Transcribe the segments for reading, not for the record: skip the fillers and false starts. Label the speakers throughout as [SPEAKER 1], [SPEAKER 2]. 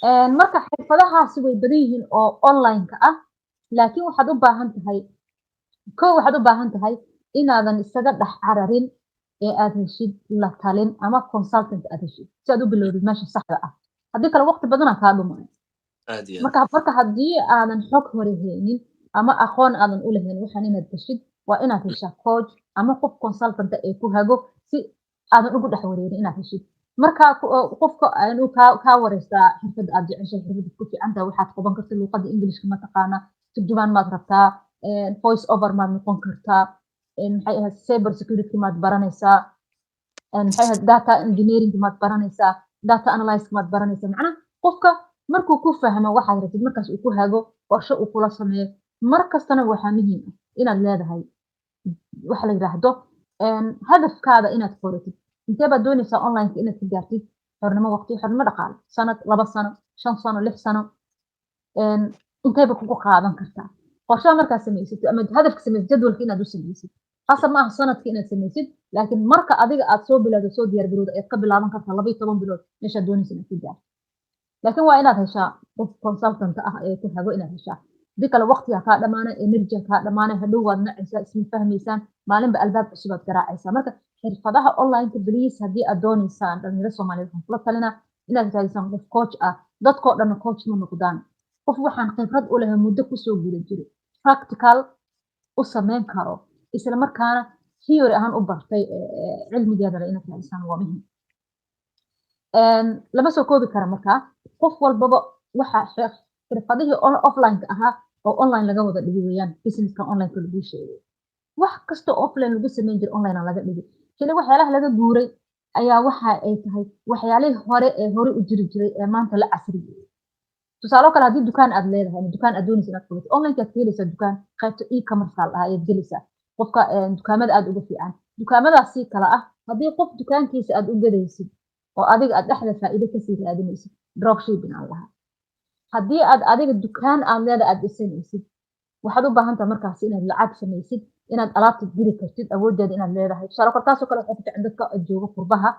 [SPEAKER 1] marka xirfadahaasi way badan yihiin oo online-ka ah, laakiin waxaad u baahan tahay inaadan isaga dhex cararin ee aad heshid la talin ama consultant aad heshid si aad u bilowdid meesha saxda ah. Haddii kale waqti badanaa kaa dhumaya.
[SPEAKER 2] aad iyo aad.
[SPEAKER 1] marka haddii aadan xog hore haynin ama aqoon aadan u lahayn waxaan inaad gashid, waa inaad heshaa coach ama qof consultant ee ku hago si aadan ugu dhex wareerin inaad heshid. Marka qofka inuu kaa wareystaa xirfadda aad jeceshahay, xirfadda ku fiican tahay, waxaad qaban kartid, luqadda Englishka ma taqaanaa, turjumaan maad rabtaa, voice over maad noqon kartaa, maxay ahayd cyber security maad baranaysaa, maxay ahayd data engineering maad baranaysaa, data analysis maad baranaysaa. Macnaha qofka markuu ku fahmo waxaad rabtid markaas uu ku hago qorshe uu kula sameeyo. Mar kastana waxaa muhiim ah inaad leedahay waxa la yiraahdo hadafkaada inaad qoratid. Intee baad doonaysaa online-ka inaad ka gaartid xornimo waqti, xornimo dhaqaale, sanad, 2 sano, 5 sano, 6 sano, inteeba kugu qaadan kartaa. Qorshaha markaad samaysid ama hadafka samaysid, jadwalka inaad u samaysid. Qasab maaha sanadka inaad samaysid, laakiin marka adiga aad soo bilowdo, soo diyaar garowdo, ayaad ka bilaaban kartaa 12 bilood meeshaad doonaysid inaad ka gaarto. laakiin waa inaad heshaa qof consultant ah ee ku hago inaad heshaa. Haddii kale waqtiga kaa dhamaanay, energy kaa dhamaanay, hadhow waad nacaysaa, isma fahmaysaan, maalinba albaab cusub aad garaacaysaa. Marka xirfadaha online-ka please haddii aad doonaysaan dhalinyaro Soomaaliyeed waxaan kula talinaa inaad raadisaan qof coach ah. Dadkoo dhanna coach ma noqdaan. Qof waxaan khibrad u lahayn muddo kusoo guda jiray, practical u samayn karo, isla markaana theory ahaan u bartay cilmigeedana inaad raadisaan waa muhiim. lama soo koobi kara markaa qof walbaba waxa xirfadihii offline-ka ahaa oo online laga wada dhigi weeyaan businesska online-ka lagu sheegay. Wax kasta oo offline lagu samayn jiray online aa laga dhigi. Kali waxyaalaha laga guuray ayaa waxa ay tahay waxyaalihii hore u jiri jiray ee maanta la casriyay. Tusaale kale haddii dukaan aad leedahay ama dukaan aad doonaysid inaad qabato, online-ka aad ka helaysaa dukaan qaybta e-commerce ayaad gelaysaa. Qofka dukaamada aad uga fiican. Dukaamadaasi kala ah haddii qof dukaankiisa aad u gadaysid oo adiga aad dhexda faa'iido ka sii raadinaysid, dropshipping aan lahaa. Haddii aad adiga dukaan aad leedahay aad dhisanaysid, waxaad u baahan tahay markaasi inaad lacag samaysid, inaad alaabta diri kartid, awooddeeda inaad leedahay. Tusaale kale taasoo kale waxay ku fiican dadka jooga qurbaha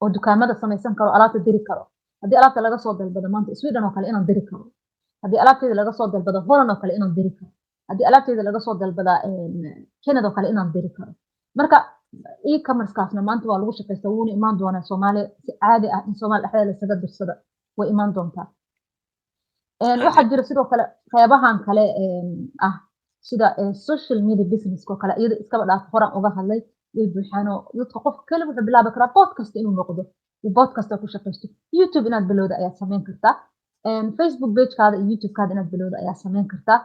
[SPEAKER 1] oo dukaamada samaysan karo, alaabta diri karo. Haddii alaabta laga soo dalbado maanta Sweden oo kale inaan diri karo. Haddii alaabteeda laga soo dalbado Holland oo kale inaan diri karo. Haddii alaabteeda laga soo dalbadaa Canada oo kale inaan diri karo. Marka e-commerce-kaasna maanta waa lagu shaqaystaa, wuuna imaan doonaa Soomaaliya si caadi ah in Soomaali dhexdeeda la isaga dirsada way imaan doontaa. waxaa jira sidoo kale qeybahan kale ah sida social media business-ka oo kale iyada iskaba dhaaf horaan uga hadlay way buuxaan oo dadka qof kale wuxuu bilaabi karaa podcast inuu noqdo uu podcast ku shaqaysto. YouTube inaad bilowda ayaad samayn kartaa. Facebook page-kaada iyo YouTube-kaada inaad bilowda ayaad samayn kartaa.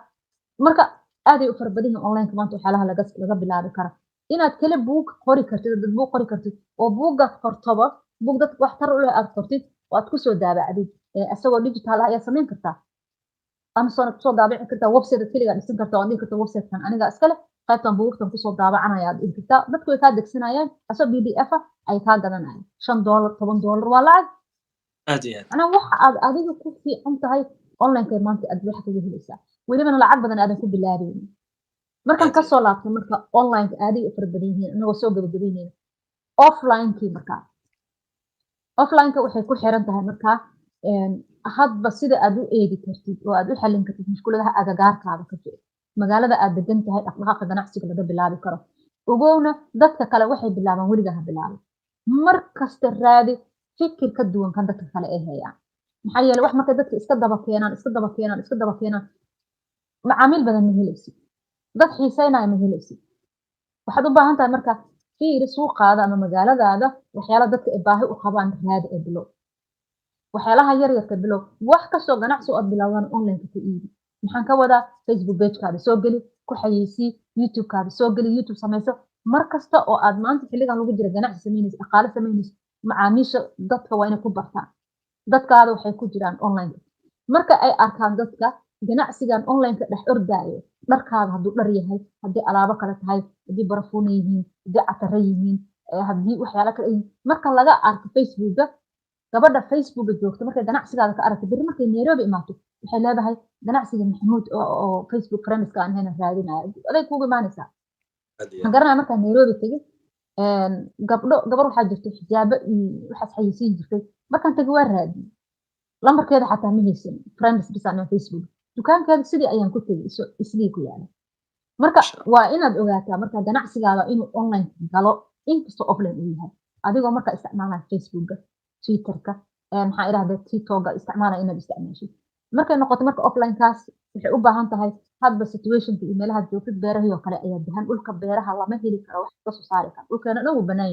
[SPEAKER 1] Marka aad ay u fara badan yihiin online-ka maanta waxyaalaha laga bilaabi kara. Inaad kale buug qori kartid, dad buug qori kartid oo buugaad qortoba, buug dadka wax tar u leh aad qortid oo aad ku soo daabacdid asagoo digital ah ayaad samayn kartaa. Amazon aad kusoo daabaci kartaa, website aad kaligaa dhisan kartaa oo dhihi kartaa website-kan aniga iskale, qaybtan buugtan kusoo daabacanaya aad dhihi kartaa. Dadku way kaa degsanayaan asoo PDF ah ay kaa gadanayaan. $5, $10 waa lacag.
[SPEAKER 2] aad iyo aad.
[SPEAKER 1] Macnaha waxa aad adiga ku fiican tahay online-ka maanta aad wax kaga helaysaa. Welibana lacag badan aadan ku bilaabaynin. Markaan
[SPEAKER 2] aad
[SPEAKER 1] ka
[SPEAKER 2] iyo
[SPEAKER 1] soo laabtay marka online-ka aad ay u fara badan yihiin anagoo soo gabagabeynayna. Offline-kii markaa. Offline-ka waxay ku xiran tahay markaa hadba sida aad u eegi kartid oo aad u xallin kartid mushkuladaha agagaarkaada ka jiro. Magaalada aad degan tahay dhaqdhaqaaqa ganacsiga laga bilaabi karo. Ogowna dadka kale waxay bilaabaan weligaa ha bilaabin. Mar kasta raadi fikir ka duwan kan dadka kale ay hayaan. Maxaa yeelay wax markay dadka iska daba keenaan macaamiil badan ma helaysid. Dad xiiseynaya ma helaysid. Waxaad u baahan tahay marka fiiri suuqaada ama magaaladaada waxyaalaha dadka ay baahi u qabaan raadi ee bilow. waxyaalaha yaryarka bilow wax kastoo ganacsi oo aad bilowdaan online-ka ku iibi. Maxaan ka wadaa Facebook page-kaada soo geli, ku xayeysii, YouTube-kaada soo geli, YouTube samayso. Mar kasta oo aad maanta xilligan lagu jiro ganacsi samaynaysid, dhaqaale samaynaysid, macaamiisha dadka waa inay ku bartaan. Dadkaada waxay ku jiraan online-ka. Marka ay arkaan dadka ganacsigan online-ka dhex ordaayo, dharkaada hadduu dhar yahay, haddii alaabo kale tahay, haddii barafuuna yihiin, haddii catara yihiin, haddii waxyaalo kale yihiin. Marka laga arko Facebook-ga gabadha Facebook-ga joogta markay ganacsigaada ka aragto beri markay Nairobi imaato waxay leedahay ganacsiga Maxamuud oo Facebook friends-ka aan hayna raadinaya. Aday kuugu imaanaysaa.
[SPEAKER 2] aad iyo
[SPEAKER 1] Ma
[SPEAKER 2] aad.
[SPEAKER 1] garanaya markaan Nairobi tegey gabar waxaa jirta xijaabo waxaas xayeysiin jirtay. Markaan tegey waa raadiyey. lambarkeeda xataa ma haysan friends bis aan Facebook dukaankeeda sidii ayaan ku tegay islii ku yaala marka waa inaad ogaataa marka ganacsigaada inuu online galo inkastoo offline uu yahay adigoo marka isticmaalaya Facebooka Twitterka maxaa iraahdaa TikToka isticmaalaya inaad isticmaasho markay noqoto marka offline kaas waxay u baahan tahay hadba situationka iyo meelaha joogtid beeraha kale ayaa dahan dhulka beeraha lama heli karo wax ka soo saari karo dhulkeena dhan wuu banaan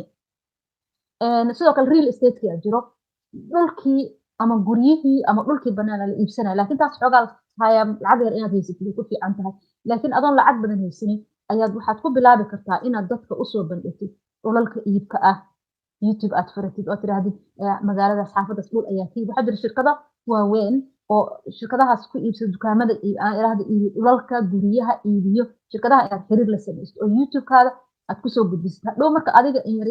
[SPEAKER 1] yahay sidoo kale real estate jiro dhulkii ama guryihii ama dhulkii banaan la iibsanaya laakiin taas xoogaa haya lacag yar inaad haysatid ku fiican tahay laakiin adoon lacag badan haysanin ayaad waxaad ku bilaabi kartaa inaad dadka u soo bandhigtid dhulalka iibka ah YouTube aad furatid oo tirahdid magaalada xaafadaas dhul ayaa kii waxa jira shirkado waaweyn oo shirkadahaas ku iibsada dukaamada aan iraahdo dhulalka guryaha iibiyo shirkadaha aad xiriir la samaysto oo YouTube-kaada aad ku soo gudbisid hadhow marka adiga in yar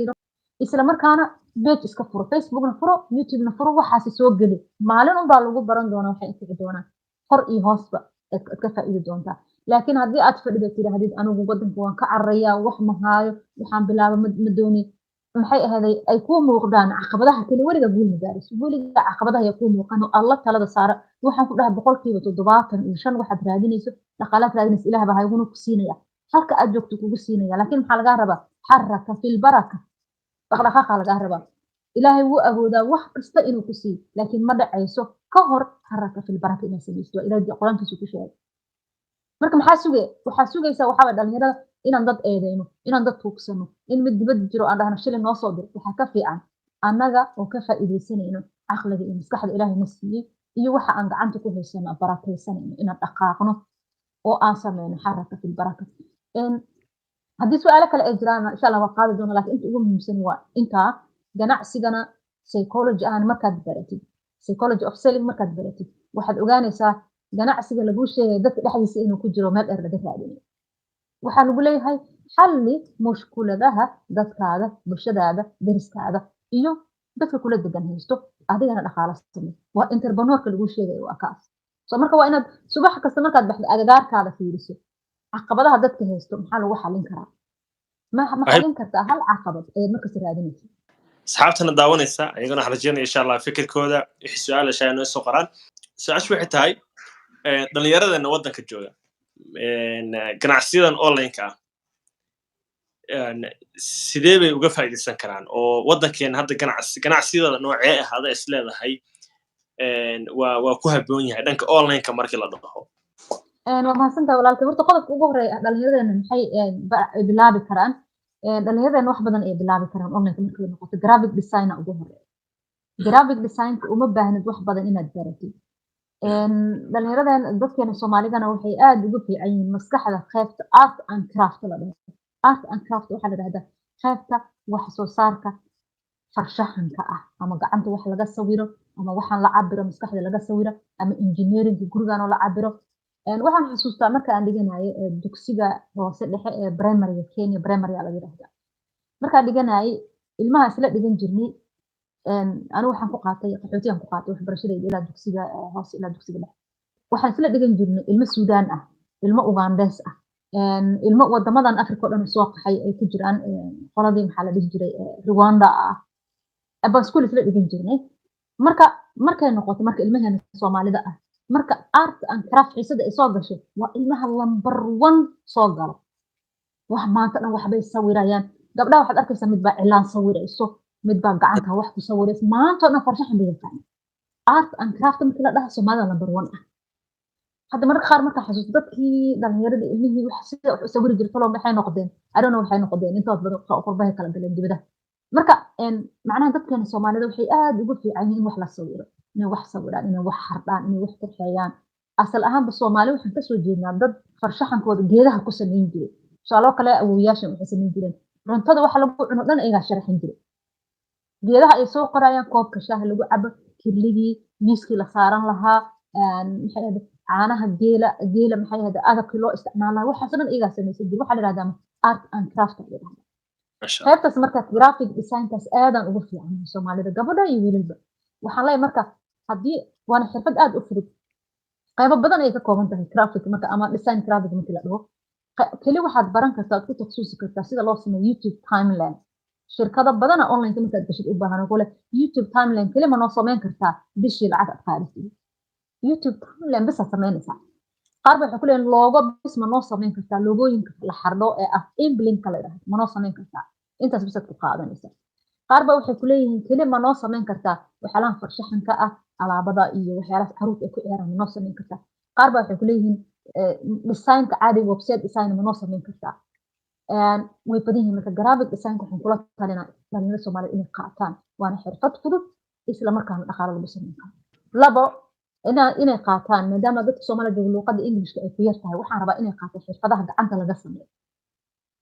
[SPEAKER 1] isla markaana page iska furo Facebookna furo YouTube-na furo waxaas soo geli maalin un baa lagu baran doonaa waxay inta doonaan hor iyo hoosba aad ka faa'iido doontaa laakiin haddii aad fadhido tirahdid anigu wadanka waan ka cararayaa wax ma haayo waxaan bilaabay ma dooni maxay ahaday ay ku muuqdaan caqabadaha kale wariga guul magaaris waliga caqabadaha ay ku muuqaan oo alla talada saara waxaan ku dhahay 75 waxaad raadinayso dhaqaalaad raadinayso ilaah baa hayguna ku siinaya halka aad joogto kugu siinaya laakiin maxaa laga rabaa xaraka fil baraka dhaqdhaqaaqa laga rabaa ilaahay wuu awoodaa wax kasta inuu ku siiyo laakiin ma dhacayso ka hor xaraka fil baraka inay samaysto ilaahay quraankiisu ku sheegay marka waxaa sugaysaa waxaa dhalinyarada inaan dad eedeyno inaan dad tuugsano in mid dibad jiro aan dhahno shilin noo soo dir waxaa ka fiican annaga oo ka faa'iidaysanayno caqliga iyo maskaxda ilaahay na siiyey iyo waxa aan gacanta ku haysano barakaysanayno inaan dhaqaaqno oo aan sameyno xaraka fil baraka haddii su'aalo kale ay jiraan insha Allah waa qaadi doona laakiin inta ugu muhiimsan waa intaa ganacsigana psychology ahaan markaad baratid psychology of selling markaad baratid waxaad ogaanaysaa ganacsiga lagu sheegay dadka dhexdiisa inuu ku jiro meel dheer laga raadinayo waxaa lagu leeyahay xalli mushkuladaha dadkaada bulshadaada deriskaada iyo dadka kula degan haysto adigana dhaqaala samee waa entrepreneurka lagu sheegay waa kaas soo marka waa inaad subax kasta markaad baxdo agagaarkaada fiiriso caqabadaha dadka haysto maxaa lagu xallin karaa ma xallin kartaa hal caqabad ayaad markas raadinaysa
[SPEAKER 2] asxaabtana daawanaysa ayagana waxaan rajeynaya insha Allah fikirkooda wixii su'aal shay noo soo qoraan su'aashu waxay tahay dhalinyaradana wadanka jooga ganacsiyadan online-ka sidee bay uga faa'iideysan karaan oo wadankeena hadda ganacsiyada noocee ah hada is leedahay waa ku habboon yahay dhanka online-ka markii la dhaho
[SPEAKER 1] waa mahadsantahay walaalkay horta qodobka ugu horeeya dhalinyaradana maxay bilaabi karaan dhalinyaradana wax badan ay bilaabi karaan online-ka markii la noqoto graphic design ugu horeeya graphic design-ka uma baahnid wax badan inaad baratid dhalinyaradan dadkeena Soomaalidana waxay aad ugu fiican yihiin maskaxda qaybta art and craft la dhaho art and craft waxa la yiraahdaa qaybta wax soo saarka farshaxanka ah ama gacanta wax laga sawiro ama waxaan la cabiro maskaxda laga sawiro ama engineering gurigan oo la cabiro waxaan xasuustaa marka aan dhiganayo dugsiga hoose dhexe ee primary Kenya primary la yiraahdaa marka dhiganayo ilmaha isla dhigan jirnay anigu waxaan ku qaatay qaxootiyan ku qaatay waxbarashadayda ilaa dugsiga hoose ilaa dugsiga dhexe waxaan isla dhigan jirnay ilmo Suudaan ah ilmo Ugandes ah ilmo wadamadan Afrika oo dhan soo qaxay ay ku jiraan qoladii maxaa la dhihi jiray Rwanda ah aba school isla dhigan jirnay markay noqoto marka ilmaheena Soomaalida ah marka art and craft xiisada ay soo gashay waa ilmaha number 1 soo galo wax maanta dhan waxbay sawirayaan gabdhaha waxaad arkaysaa mid baa cilaan sawirayso mid baa gacanta wax ku sawirayso maanta dhan farshaxan bay yaqaan art and craft markii la dhaho Soomaalida number 1 ah hadda marka qaar marka xasuusto dadkii dhalinyarada ilmihii wax sida wax sawir jirto loo maxay noqdeen I don't know waxay noqdeen intood badan qurbaha kala galeen dibada marka macnaha dadkeena Soomaalida waxay aad ugu fiican yihiin wax la sawiro inay wax sawiraan inay wax xardaan inay wax qurxiyaan asal ahaanba Soomaali waxaan ka soo jeednaa dad farshaxankooda geedaha ku sameyn jiray su'aalo kale awoowayaashan waxay sameyn jireen runtada waxa lagu cuno dhan ayaga sharaxin jiray geedaha ay soo qorayaan koobka shaaha lagu cabo kirligii miiskii la saaran lahaa maxay ahayd caanaha geela maxay ahayd agabkii loo isticmaalaa waxaas dhan ayaga sameeyay jiray waxa la yiraahdaa art and craft la yiraahdaa qaybtaas marka graphic design-taas aadan ugu fiican Soomaalida gabadha iyo wiilalba waxaan leeyahay marka haddii waana xirfad aad u fudud qaybo badan ay ka kooban tahay graphic marka ama design graphic markii la dhaho kali waxaad baran kartaa ku takhasusi kartaa sida loo sameeyo YouTube timeline shirkado badan oo online markaad gashid u baahan oo kale YouTube timeline kaliya ma noo samayn kartaa bishii lacag aad qaadaysid YouTube timeline bas aad samaynaysaa qaar ba waxay ku leeyihiin loogo bis ma noo samayn kartaa loogooyinka la xardho ee ah emblemka la yidhaahdo ma noo samayn kartaa intaas bis aad ku qaadanaysaa qaar ba waxay ku leeyihiin kaliya ma noo samayn kartaa waxyaalahan farshaxanka ah alaabada iyo waxyaalahaas caruurta ay ku ciyaaraan ma noo samayn kartaa qaar ba waxay ku leeyihiin designka caadiga website design ma noo samayn kartaa way badan yihiin marka graphic designka waxaan kula talinaa dhalinyarada Soomaaliyeed inay qaataan waana xirfad fudud isla markaana dhaqaale lagu samayn karo labo inay qaataan maadaama dadka Soomaaliyeed jooga luqadda Englishka ay ku yar tahay waxaan rabaa inay qaataan xirfadaha gacanta laga sameeyo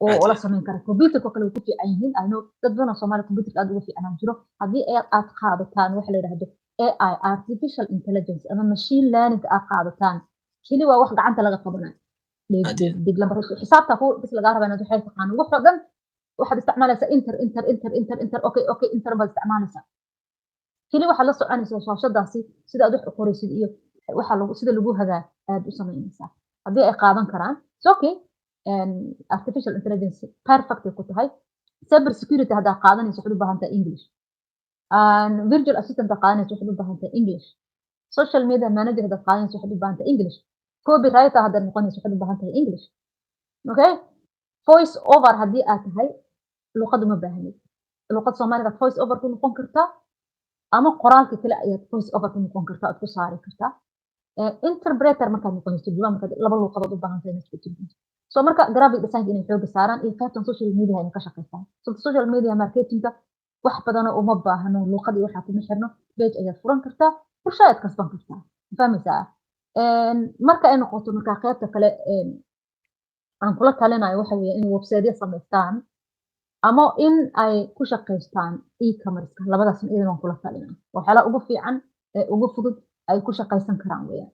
[SPEAKER 1] oo la samayn kara computerka kale ku fiican yihiin ayno dad badan oo Soomaaliyeed computerka aad ugu fiicanaan jiro haddii aad qaadataan waxa la yiraahdo AI artificial intelligence ama machine learning aad qaadataan kili waa wax gacanta laga qabanayo dig lambar xisaabta ku bis laga rabaa inaad waxay taqaan wuxuu dhan waxaad isticmaalaysaa enter okay enter baad isticmaalaysaa kili waxaad la soconaysaa shaashadaasi sida aad wax u qoraysid iyo waxa lagu sida lagu hagaa aad u samaynaysaa haddii ay qaadan karaan okay artificial intelligence perfect ku tahay cyber security haddaa qaadanayso waxaad u baahan tahay English virtual assistant haddaa qaadanayso waxaad u baahan tahay English social media manager haddaa qaadanayso waxaad u baahan tahay English copywriter haddaad noqonayso waxaad u baahan tahay English okay voice over haddii aad tahay luqad uma baahnid luqad Soomaaliga voice over ku noqon kartaa ama qoraalka kale ayaad voice over ku noqon kartaa aad ku saari kartaa interpreter markaad noqonayso turjumaan markaad laba luqadood u baahan tahay inaad ku turjunto so marka graphic design inay xooga saaraan iyo qaybtan social media ay ka shaqeystaan so social media marketingka wax badan oo uma baahno luqadii waxa kuma xirno page ayaad furan kartaa bulshadaad kasban kartaa fahmaysaa marka ay noqoto marka qaybta kale aan kula talinayo waxa weeye in website samaystaan ama in ay ku shaqeystaan e-commerce labadaas iyadan waan kula talinayo waxyaalaha ugu fiican ee ugu fudud ay ku shaqeysan karaan weeyaan